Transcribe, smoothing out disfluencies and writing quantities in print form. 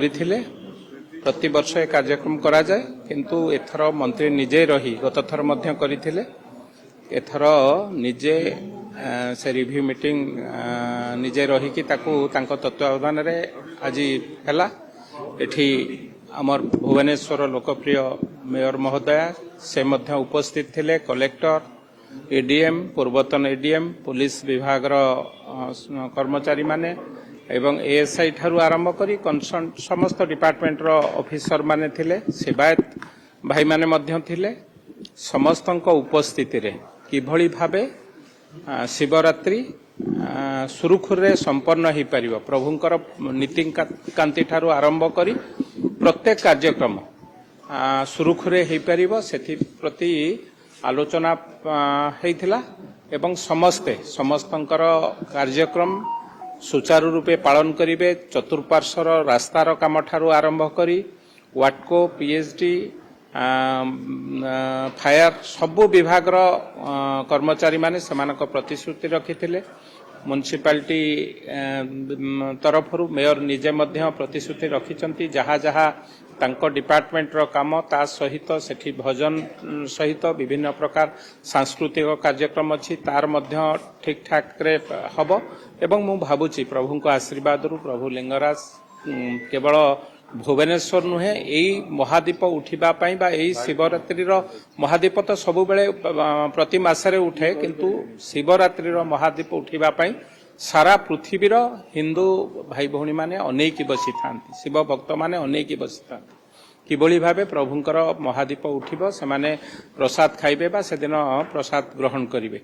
प्रति वर्ष एक कार्यक्रम करा जाए किंतु एथर मंत्री निजे रही गत थर मध्य करथिले एथर निजे से रिव्यू मीटिंग निजे रही कि ताकू तांको तत्वावधान रे आज हैला एठी हमर भुवनेश्वर लोकप्रिय मेयर महोदय से मध्य उपस्थित थिले कलेक्टर एडीएम पूर्वतन एडीएम पुलिस विभाग कर्मचारी माने एवं एएसआई ठारू आरंभ करी कंसर्न समस्त डिपार्टमेंट रो ऑफिसर माने थिले सेवायत भाई माने मध्य थिले समस्तक उपस्थिति रे किभली भाबे शिवरात्रि सुरुखुरे संपन्न हो पार प्रभुंकर नीति कांति ठारू आरंभ करी प्रत्येक कार्यक्रम सुरुखुरे हो पार से प्रति आलोचना होइथिला एवं समस्तंकर कार्यक्रम सुचारू रूपे पालन करिवे चतुर्पार्श्वर रास्तार काम ठारू आरंभ करी वाटको पीएचडी फायर सबु विभाग कर्मचारी माने समानक प्रतिश्रुति रखिथिले म्युनिसिपालिटी तरफरु मेयर निजे मध्य प्रतिश्रुति रखिचंती जहा जहा तांको डिपार्टमेंट रो काम ता सहित सेठी भजन सहित विभिन्न प्रकार सांस्कृतिक कार्यक्रम अछि तार मध्य ठीक ठाक रे हबो एवं मु भाबुची प्रभुको आशीर्वाद रु प्रभु लिंगराज केवल भुवनेश्वर नुहे एई महादीप उठिबा पई बा एई शिवरात्रि रो महादीप तो सबु बेले प्रति मासरे उठे किंतु शिवरात्रि रो महादीप उठिबा पई सारा पृथ्वीर हिंदू भाई भौणी माने अनेकी बसी थांती शिव भक्त माने अनेकी बसी थांती किबोली भाबे प्रभुंकर महादीप उठिबो से माने प्रसाद खाइबे बा से दिन प्रसाद ग्रहण करिवे।